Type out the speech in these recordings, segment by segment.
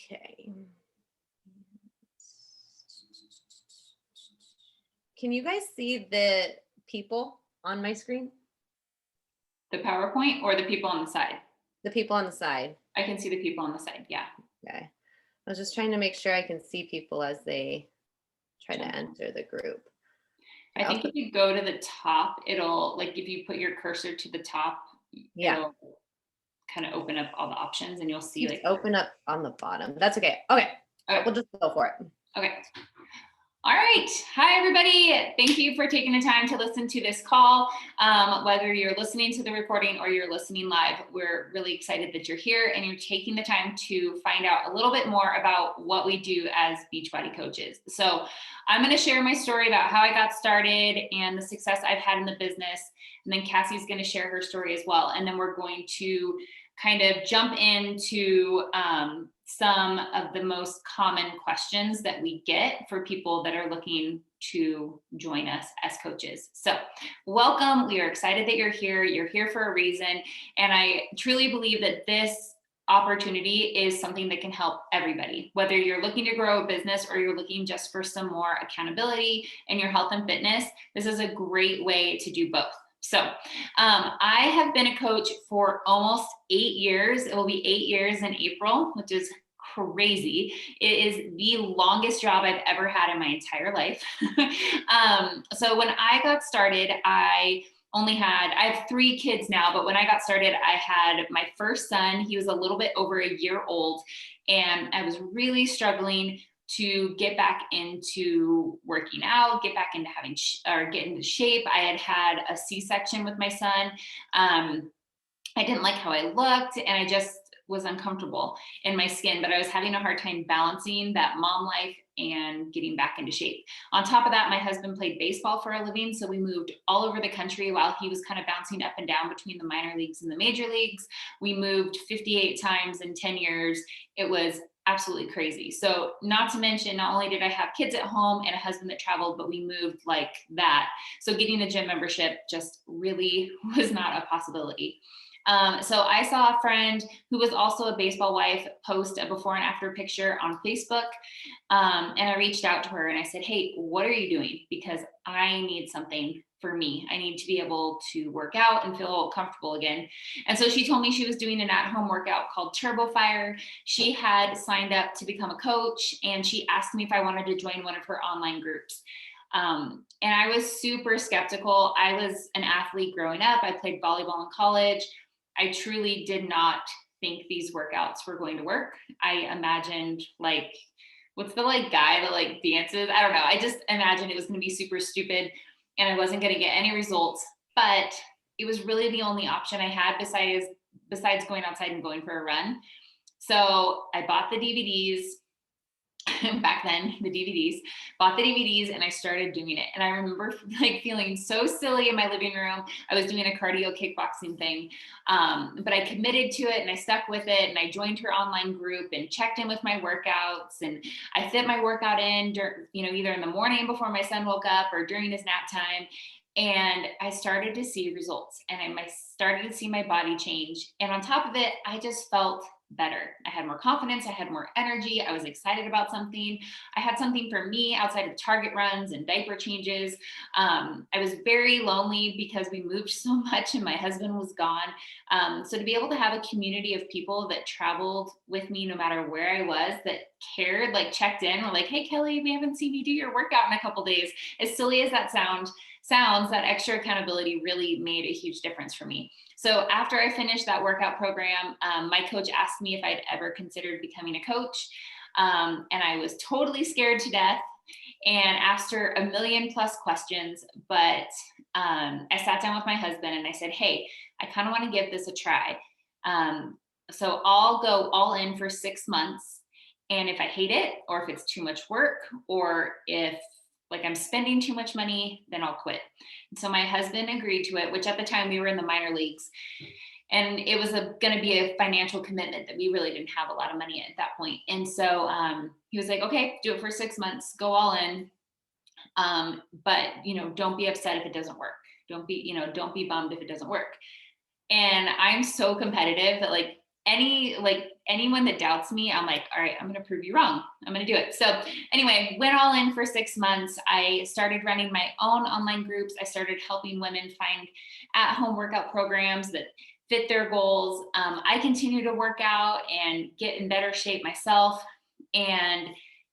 Okay. Can you guys see the people on my screen? The PowerPoint or the people on the side? The people on the side. I can see the people on the side. Yeah. Okay. I was just trying to make sure I can see people as they try to enter the group. I think if you go to the top, it'll, like, if you put your cursor to the top, it'll kind of open up all the options and you'll see like open up on the bottom. That's okay. Okay. We'll just go for it. Okay. All right. Hi, everybody. Thank you for taking the time to listen to this call. Whether you're listening to the recording or you're listening live, we're really excited that you're here and you're taking the time to find out a little bit more about what we do as Beachbody coaches. So I'm going to share my story about how I got started and the success I've had in the business. And then Cassie's going to share her story as well. And then we're going to kind of jump into some of the most common questions that we get for people that are looking to join us as coaches. So welcome. We are excited that you're here. You're here for a reason. And I truly believe that this opportunity is something that can help everybody, whether you're looking to grow a business or you're looking just for some more accountability in your health and fitness. This is a great way to do both. So I have been a coach for almost 8 years. It will be 8 years in April, which is crazy. It is the longest job I've ever had in my entire life. So when I got started, I have 3 kids now, but when I got started, I had my first son. He was a little bit over a year old, and I was really struggling to get back into working out, get back into get into shape. I had a C-section with my son. I didn't like how I looked, and I just was uncomfortable in my skin, but I was having a hard time balancing that mom life and getting back into shape. On top of that, my husband played baseball for a living, so we moved all over the country while he was kind of bouncing up and down between the minor leagues and the major leagues. We moved 58 times in 10 years. It was absolutely crazy. So not to mention, not only did I have kids at home and a husband that traveled, but we moved like that. So getting a gym membership just really was not a possibility. So I saw a friend who was also a baseball wife post a before and after picture on Facebook. And I reached out to her and I said, hey, what are you doing? Because I need something for me. I need to be able to work out and feel comfortable again. And so she told me she was doing an at-home workout called Turbo Fire. She had signed up to become a coach, and she asked me if I wanted to join one of her online groups. And I was super skeptical. I was an athlete growing up. I played volleyball in college. I truly did not think these workouts were going to work. I imagined what's the guy that dances? I don't know. I just imagined it was going to be super stupid and I wasn't going to get any results, but it was really the only option I had besides going outside and going for a run. So I bought the DVDs. Back then, bought the DVDs and I started doing it. And I remember feeling so silly in my living room. I was doing a cardio kickboxing thing, but I committed to it and I stuck with it. And I joined her online group and checked in with my workouts. And I fit my workout in, either in the morning before my son woke up or during his nap time. And I started to see results and I started to see my body change. And on top of it, I just felt better. I had more confidence. I had more energy. I was excited about something. I had something for me outside of Target runs and diaper changes. I was very lonely because we moved so much and my husband was gone. So to be able to have a community of people that traveled with me, no matter where I was, that cared, checked in, were like, hey, Kellie, we haven't seen you do your workout in a couple days. As silly as that sounds, that extra accountability really made a huge difference for me. So after I finished that workout program, my coach asked me if I'd ever considered becoming a coach. And I was totally scared to death and asked her a million plus questions. But I sat down with my husband and I said, hey, I kind of want to give this a try. So I'll go all in for 6 months. And if I hate it, or if it's too much work, or if I'm spending too much money, then I'll quit. And so my husband agreed to it, which at the time we were in the minor leagues. And it was going to be a financial commitment that we really didn't have a lot of money at that point. And so he was like, okay, do it for 6 months, go all in. But, don't be upset if it doesn't work. Don't be bummed if it doesn't work. And I'm so competitive that anyone that doubts me, I'm like, all right, I'm going to prove you wrong. I'm going to do it. So anyway, went all in for 6 months. I started running my own online groups. I started helping women find at-home workout programs that fit their goals. I continue to work out and get in better shape myself. And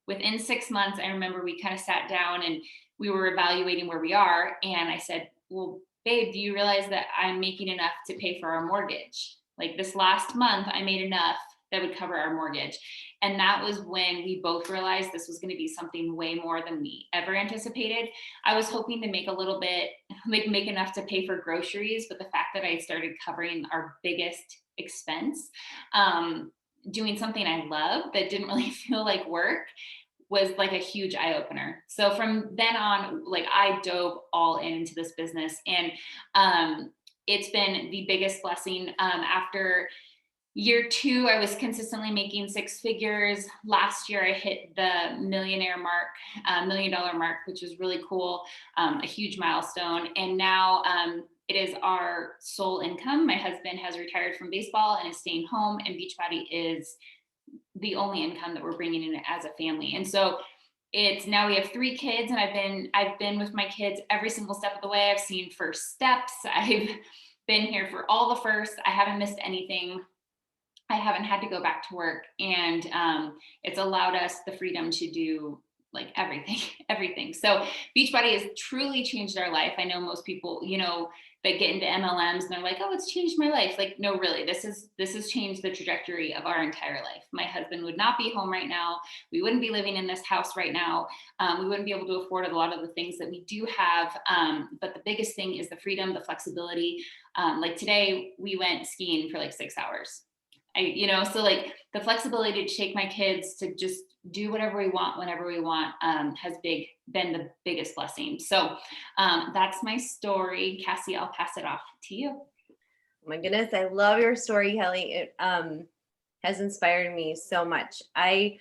within 6 months, I remember we kind of sat down and we were evaluating where we are. And I said, well, babe, do you realize that I'm making enough to pay for our mortgage? Like this last month, I made enough that would cover our mortgage. And that was when we both realized this was going to be something way more than we ever anticipated. I was hoping to make a little bit, like make enough to pay for groceries, but the fact that I started covering our biggest expense, doing something I love that didn't really feel like work, was like a huge eye opener. So from then on, like I dove all into this business, and it's been the biggest blessing. After year 2, I was consistently making 6 figures. Last year, I hit the millionaire mark, $1 million mark, which was really cool, a huge milestone. And now it is our sole income. My husband has retired from baseball and is staying home, and Beachbody is the only income that we're bringing in as a family. And so it's now we have 3 kids, and I've been with my kids every single step of the way. I've seen first steps. I've been here for all the firsts. I haven't missed anything. I haven't had to go back to work, and it's allowed us the freedom to do like everything, everything. So Beachbody has truly changed our life. I know most people, that get into MLMs and they're like, oh, it's changed my life. Like, no, really, this has changed the trajectory of our entire life. My husband would not be home right now. We wouldn't be living in this house right now. We wouldn't be able to afford a lot of the things that we do have. But the biggest thing is the freedom, the flexibility. Like today we went skiing for like 6 hours. So like the flexibility to take my kids to just do whatever we want, whenever we want, has been the biggest blessing. So that's my story. Cassie, I'll pass it off to you. Oh my goodness, I love your story, Kellie. It has inspired me so much. I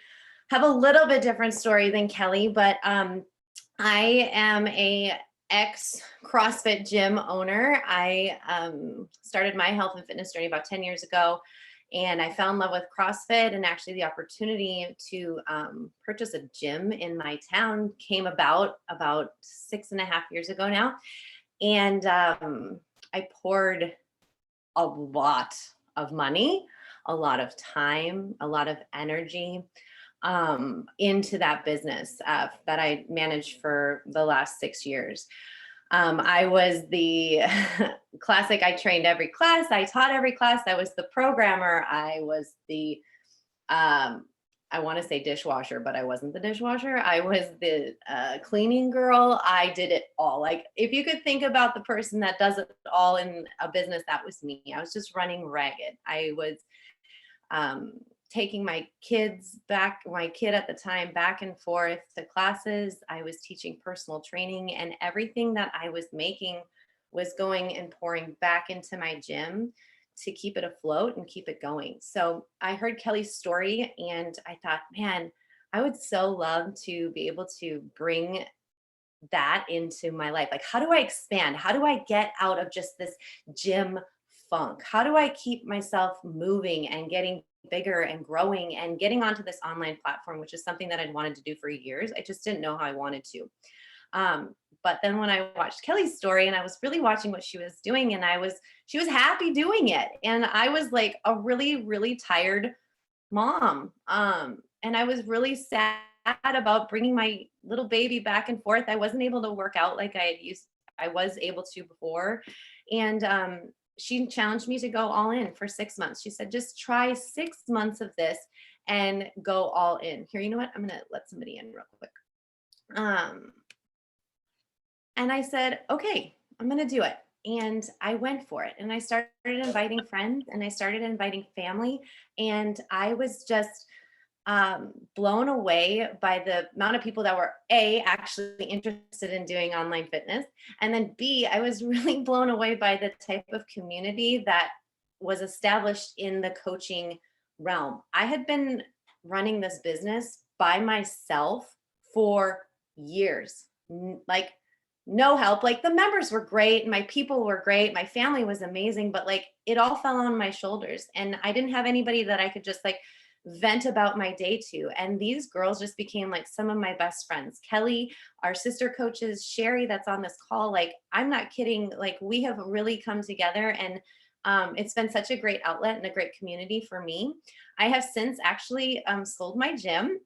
have a little bit different story than Kellie, but I am a ex CrossFit gym owner. I started my health and fitness journey about 10 years ago. And I fell in love with CrossFit, and actually the opportunity to purchase a gym in my town came about 6.5 years ago now. And I poured a lot of money, a lot of time, a lot of energy into that business that I managed for the last 6 years. I was the classic, I trained every class, I taught every class, I was the programmer, I was the, I want to say dishwasher, but I wasn't the dishwasher. I was the cleaning girl. I did it all. Like if you could think about the person that does it all in a business, that was me. I was just running ragged. I was taking my kid at the time back and forth to classes. I was teaching personal training, and everything that I was making was going and pouring back into my gym to keep it afloat and keep it going. So I heard Kellie's story and I thought, man, I would so love to be able to bring that into my life. Like, how do I expand? How do I get out of just this gym funk? How do I keep myself moving and getting bigger and growing and getting onto this online platform, which is something that I'd wanted to do for years. I just didn't know how I wanted to. But then when I watched Kellie's story and I was really watching what she was doing, and she was happy doing it. And I was like a really, really tired mom. And I was really sad about bringing my little baby back and forth. I wasn't able to work out like I was able to before. And she challenged me to go all in for 6 months. She said, just try 6 months of this and go all in. Here, you know what? I'm going to let somebody in real quick. And I said, okay, I'm going to do it. And I went for it. And I started inviting friends, and I started inviting family. And I was just blown away by the amount of people that were actually interested in doing online fitness. And then B, I was really blown away by the type of community that was established in the coaching realm. I had been running this business by myself for years, like no help. Like the members were great, my people were great, my family was amazing, but like it all fell on my shoulders and I didn't have anybody that I could just like vent about my day to. And these girls just became like some of my best friends. Kelly, our sister coaches, Sherry, that's on this call, like I'm not kidding, like we have really come together and it's been such a great outlet and a great community for me. I have since actually sold my gym.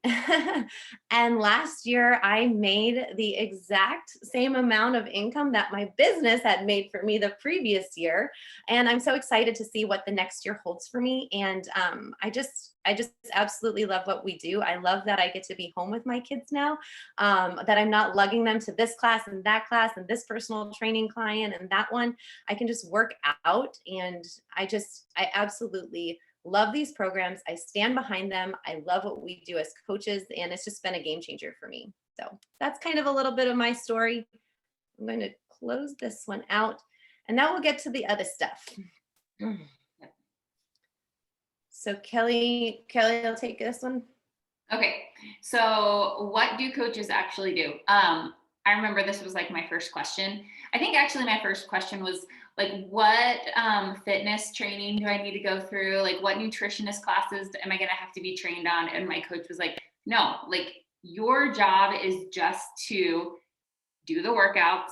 And last year, I made the exact same amount of income that my business had made for me the previous year. And I'm so excited to see what the next year holds for me. And I just absolutely love what we do. I love that I get to be home with my kids now, that I'm not lugging them to this class and this personal training client and that one. I can just work out. And I absolutely love these programs. I stand behind them. I love what we do as coaches, and it's just been a game changer for me. So that's kind of a little bit of my story. I'm going to close this one out, and now we'll get to the other stuff. So Kelly, I'll take this one. Okay, so what do coaches actually do? I remember this was like my first question. I think actually my first question was like, what fitness training do I need to go through? Like, what nutritionist classes am I going to have to be trained on? And my coach was like, no, like your job is just to do the workouts,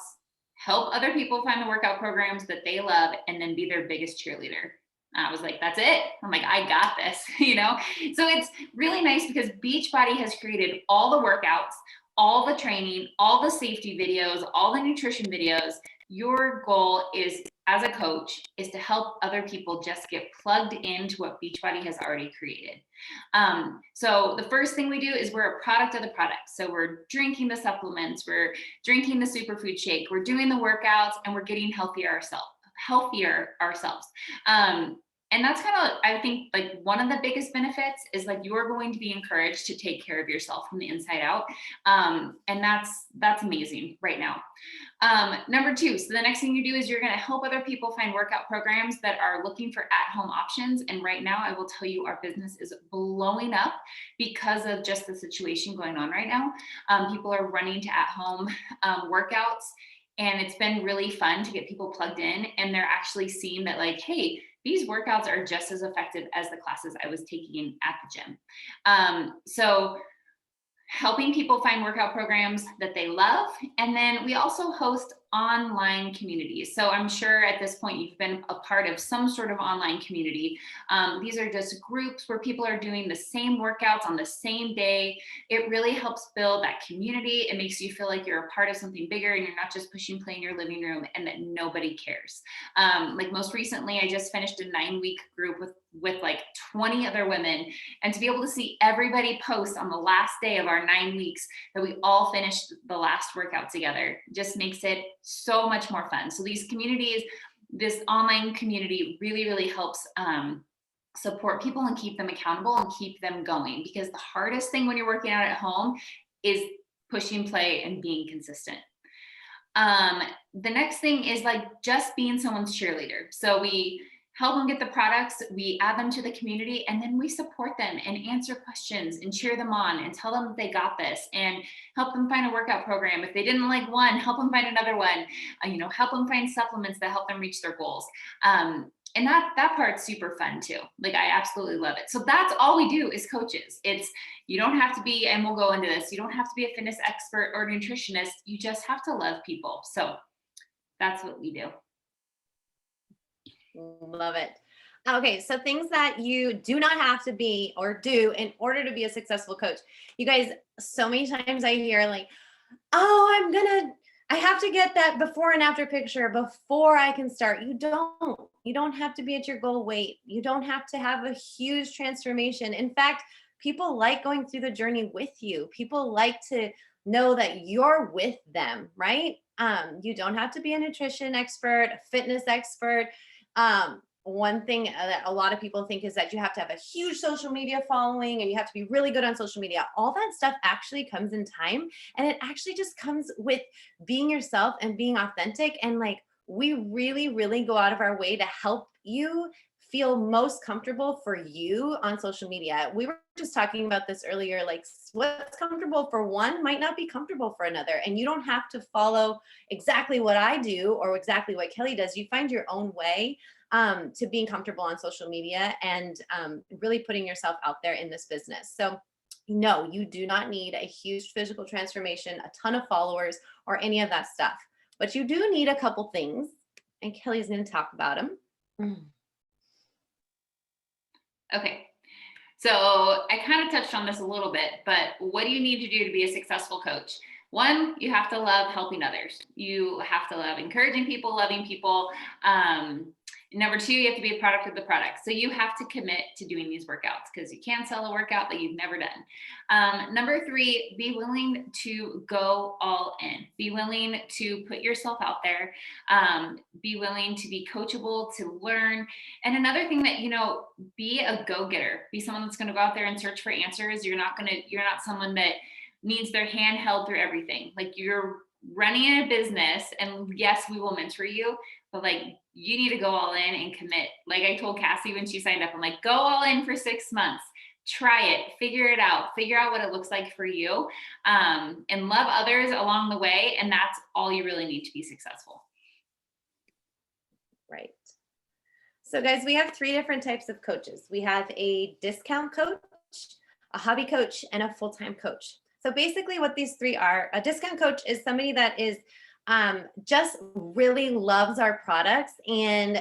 help other people find the workout programs that they love, and then be their biggest cheerleader. I was like, that's it. I'm like, I got this, you know? So it's really nice because Beachbody has created all the workouts, all the training, all the safety videos, all the nutrition videos. Your goal is, as a coach, is to help other people just get plugged into what Beachbody has already created. So the first thing we do is we're a product of the product. So we're drinking the supplements, we're drinking the superfood shake, we're doing the workouts, and we're getting healthier ourselves. And that's kind of, I think, like one of the biggest benefits is like you're going to be encouraged to take care of yourself from the inside out. And that's amazing right now. Number two, so the next thing you do is you're going to help other people find workout programs that are looking for at-home options. And right now, I will tell you, our business is blowing up because of just the situation going on right now. People are running to at-home workouts. And it's been really fun to get people plugged in, and they're actually seeing that like, hey, these workouts are just as effective as the classes I was taking at the gym. So helping people find workout programs that they love. And then we also host online communities. So I'm sure at this point you've been a part of some sort of online community. These are just groups where people are doing the same workouts on the same day. It really helps build that community. It makes you feel like you're a part of something bigger and you're not just pushing play in your living room and that nobody cares. Like most recently, I just finished a 9-week group with like 20 other women, and to be able to see everybody post on the last day of our 9 weeks that we all finished the last workout together just makes it so much more fun. So these communities, this online community really helps support people and keep them accountable and keep them going, because the hardest thing when you're working out at home is pushing play and being consistent. The next thing is like just being someone's cheerleader. So we help them get the products, we add them to the community, and then we support them and answer questions and cheer them on and tell them that they got this and help them find a workout program. If they didn't like one, help them find another one, help them find supplements that help them reach their goals. And that part's super fun too. Like I absolutely love it. So that's all we do as coaches. You don't have to be, and we'll go into this, you don't have to be a fitness expert or nutritionist. You just have to love people. So that's what we do. Love it. Okay, so things that you do not have to be or do in order to be a successful coach. You guys, so many times I hear like, oh, I have to get that before and after picture before I can start. You don't have to be at your goal weight. You don't have to have a huge transformation. In fact, people like going through the journey with you. People like to know that you're with them, right? You don't have to be a nutrition expert, a fitness expert. One thing that a lot of people think is that you have to have a huge social media following and you have to be really good on social media. All that stuff actually comes in time, and it actually just comes with being yourself and being authentic. And like, we really go out of our way to help you feel most comfortable for you on social media. We were just talking about this earlier, like what's comfortable for one might not be comfortable for another. And you don't have to follow exactly what I do or exactly what Kellie does. You find your own way to being comfortable on social media and really putting yourself out there in this business. So no, you do not need a huge physical transformation, a ton of followers, or any of that stuff. But you do need a couple things, and Kellie's going to talk about them. Okay. So I kind of touched on this a little bit, but what do you need to do to be a successful coach? One, you have to love helping others. You have to love encouraging people, loving people. Number two, you have to be a product of the product. So you have to commit to doing these workouts because you can't sell a workout that you've never done. Number three, be willing to go all in. Be willing to put yourself out there. Be willing to be coachable, to learn. And another thing that, be a go-getter. Be someone that's going to go out there and search for answers. You're not someone that needs their hand held through everything. Like, you're running a business, and yes, we will mentor you, but like, you need to go all in and commit. Like I told Cassie when she signed up, I'm like, go all in for 6 months, try it, figure it out, figure out what it looks like for you, and love others along the way. And that's all you really need to be successful. Right. So guys, we have 3 different types of coaches. We have a discount coach, a hobby coach, and a full-time coach. So basically what these 3 are, a discount coach is somebody that is just really loves our products and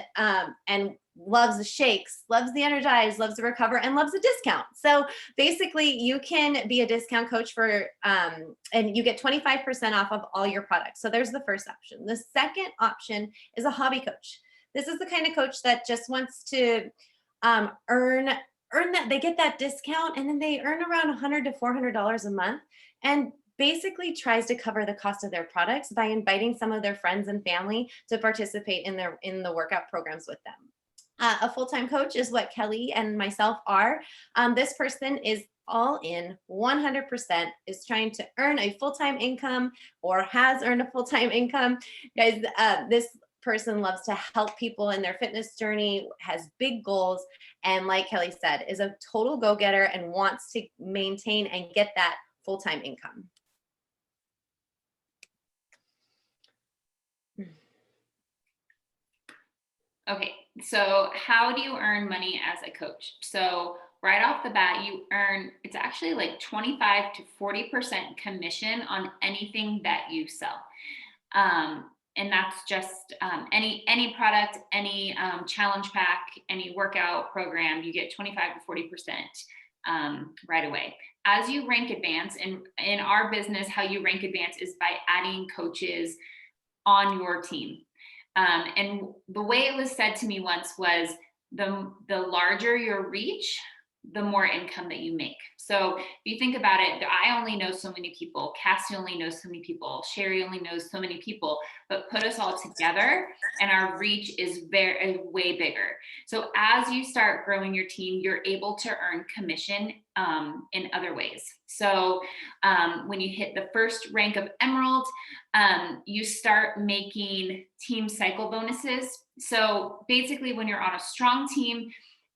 loves the shakes, loves the energize, loves the recover, and loves the discount. So basically you can be a discount coach for, and you get 25% off of all your products. So there's the first option. The second option is a hobby coach. This is the kind of coach that just wants to earn that, they get that discount, and then they earn around $100 to $400 a month, and basically tries to cover the cost of their products by inviting some of their friends and family to participate in the workout programs with them. A full-time coach is what Kellie and myself are. This person is all in 100%, is trying to earn a full-time income or has earned a full-time income. Guys, this person loves to help people in their fitness journey, has big goals, and like Kellie said, is a total go-getter and wants to maintain and get that full-time income. Okay, so how do you earn money as a coach? So right off the bat, it's actually like 25 to 40% commission on anything that you sell. And that's just any product, any challenge pack, any workout program, you get 25 to 40% right away. As you rank advance, and in our business, how you rank advance is by adding coaches on your team. And the way it was said to me once was, the larger your reach, the more income that you make. So if you think about it, I only know so many people, Cassie only knows so many people, Sherry only knows so many people, but put us all together and our reach is way bigger. So as you start growing your team, you're able to earn commission in other ways. So when you hit the first rank of Emerald, you start making team cycle bonuses. So basically when you're on a strong team,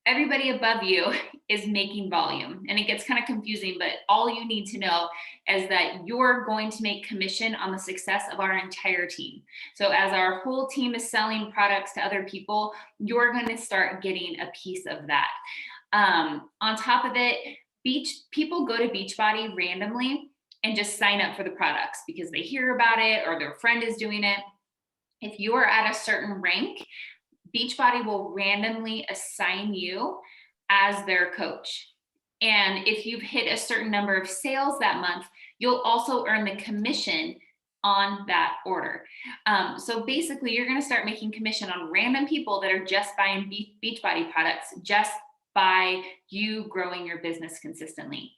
everybody above you is making volume, and it gets kind of confusing, but all you need to know is that you're going to make commission on the success of our entire team. So as our whole team is selling products to other people, you're going to start getting a piece of that. On top of it, people go to Beachbody randomly and just sign up for the products because they hear about it or their friend is doing it. If you are at a certain rank, Beachbody will randomly assign you as their coach. And if you've hit a certain number of sales that month, you'll also earn the commission on that order. So basically, you're going to start making commission on random people that are just buying Beachbody products just by you growing your business consistently.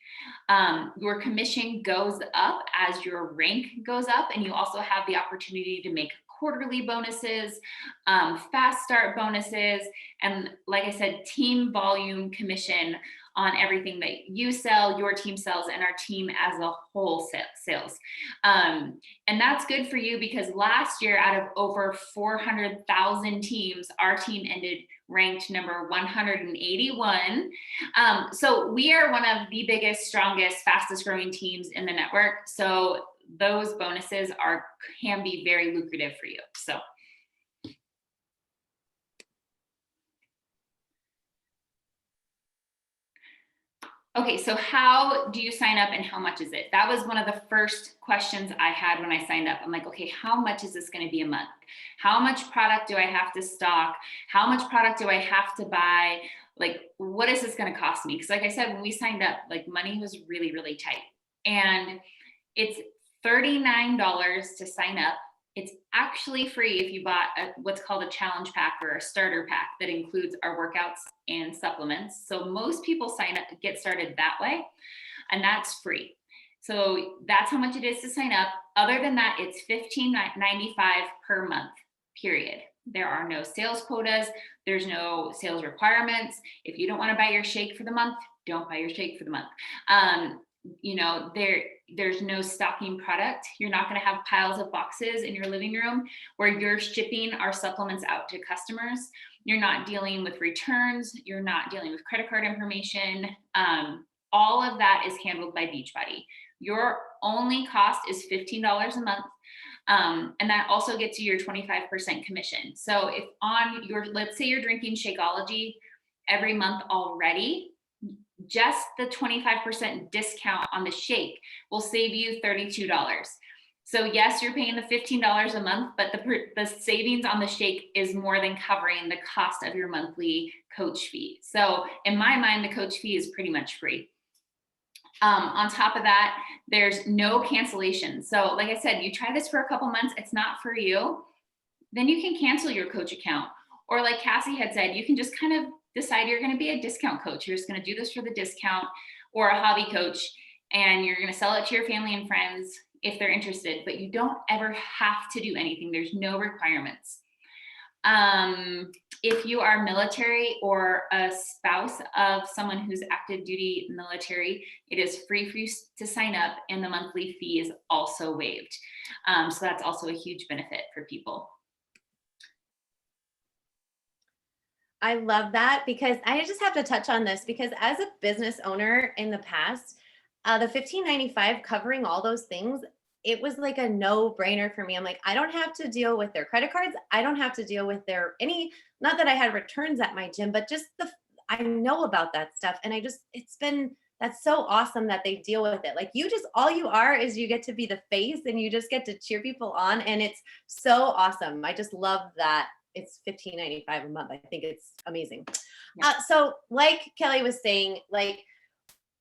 Your commission goes up as your rank goes up, and you also have the opportunity to make quarterly bonuses, fast start bonuses, and like I said, team volume commission on everything that you sell, your team sells, and our team as a whole sales. And that's good for you because last year, out of over 400,000 teams, our team ended ranked number 181. So we are one of the biggest, strongest, fastest growing teams in the network. So those bonuses can be very lucrative for you. So okay, so how do you sign up and how much is it? That was one of the first questions I had when I signed up. I'm like, okay, how much is this going to be a month? How much product do I have to stock? How much product do I have to buy? Like, what is this going to cost me? Because like I said, when we signed up, like money was really, really tight. And it's $39 to sign up. It's actually free if you bought what's called a challenge pack or a starter pack that includes our workouts and supplements. So most people sign up, get started that way, and that's free. So that's how much it is to sign up. Other than that, it's $15.95 per month, period. There are no sales quotas. There's no sales requirements. If you don't want to buy your shake for the month, don't buy your shake for the month. There's no stocking product. You're not going to have piles of boxes in your living room where you're shipping our supplements out to customers. You're not dealing with returns. You're not dealing with credit card information. All of that is handled by Beachbody. Your only cost is $15 a month. And that also gets you your 25% commission. So if let's say you're drinking Shakeology every month already, just the 25% discount on the shake will save you $32. So yes, you're paying the $15 a month, but the savings on the shake is more than covering the cost of your monthly coach fee. So in my mind, the coach fee is pretty much free. On top of that, there's no cancellation. So like I said, you try this for a couple months, it's not for you, then you can cancel your coach account. Or like Cassie had said, you can just kind of decide you're going to be a discount coach. You're just going to do this for the discount, or a hobby coach, and you're going to sell it to your family and friends if they're interested, but you don't ever have to do anything. There's no requirements. If you are military or a spouse of someone who's active duty military, it is free for you to sign up, and the monthly fee is also waived. So that's also a huge benefit for people. I love that, because I just have to touch on this, because as a business owner in the past, the $15.95 covering all those things, it was like a no-brainer for me. I'm like, I don't have to deal with their credit cards. I don't have to deal with not that I had returns at my gym, but just I know about that stuff. And that's so awesome that they deal with it. Like, all you are is you get to be the face, and you just get to cheer people on. And it's so awesome. I just love that it's $15.95 a month. I think it's amazing. Yeah. So like Kelly was saying, like,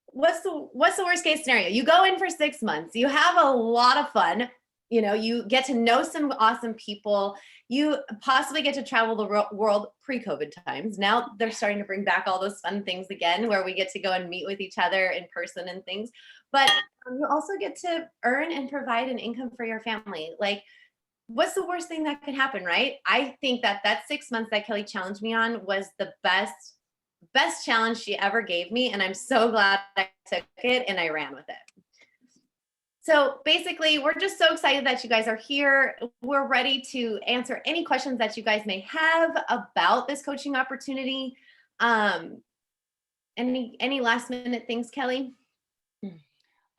what's the worst case scenario? You go in for 6 months, you have a lot of fun, you get to know some awesome people, you possibly get to travel the world pre-COVID times. Now they're starting to bring back all those fun things again, where we get to go and meet with each other in person and things, but you also get to earn and provide an income for your family. Like, what's the worst thing that could happen, right? I think that 6 months that Kelly challenged me on was the best challenge she ever gave me. And I'm so glad I took it and I ran with it. So basically, we're just so excited that you guys are here. We're ready to answer any questions that you guys may have about this coaching opportunity. Any last minute things, Kelly?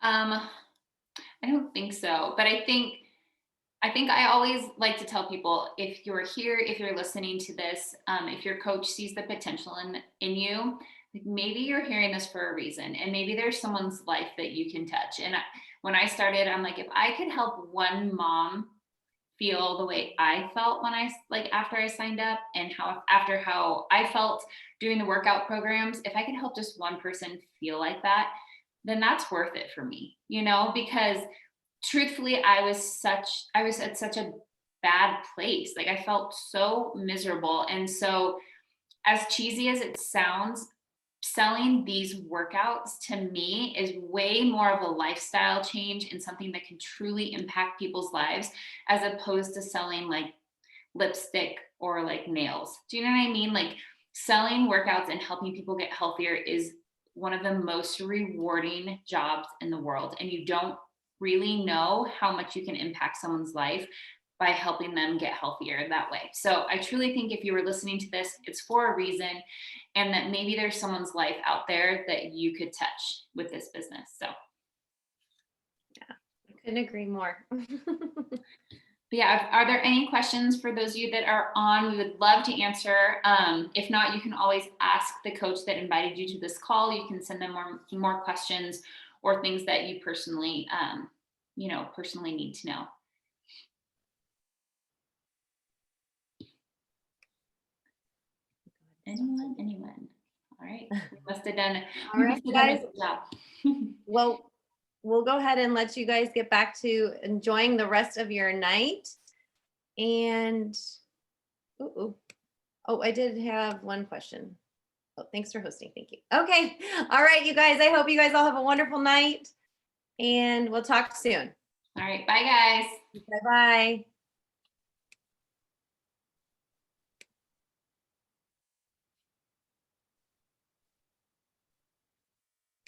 I don't think so, but I think I always like to tell people, if you're here, if you're listening to this, if your coach sees the potential in you, maybe you're hearing this for a reason, and maybe there's someone's life that you can touch. And when I started, I'm like, if I could help one mom feel the way I felt after I signed up, and how I felt doing the workout programs, if I could help just one person feel like that, then that's worth it for me, because truthfully, I was at such a bad place. Like, I felt so miserable. And so, as cheesy as it sounds, selling these workouts to me is way more of a lifestyle change and something that can truly impact people's lives, as opposed to selling like lipstick or like nails. Do you know what I mean? Like, selling workouts and helping people get healthier is one of the most rewarding jobs in the world. And you don't really know how much you can impact someone's life by helping them get healthier that way. So I truly think if you were listening to this, it's for a reason, and that maybe there's someone's life out there that you could touch with this business. So I couldn't agree more. but yeah, are there any questions for those of you that are on? We would love to answer. If not, you can always ask the coach that invited you to this call. You can send them more questions or things that you personally, personally need to know. Anyone? All right. We must have done, All right, a guys. good job. Well, we'll go ahead and let you guys get back to enjoying the rest of your night. And, oh, I did have one question. Oh, thanks for hosting. Thank you. Okay. All right, you guys. I hope you guys all have a wonderful night, and we'll talk soon. All right. Bye, guys. Bye-bye.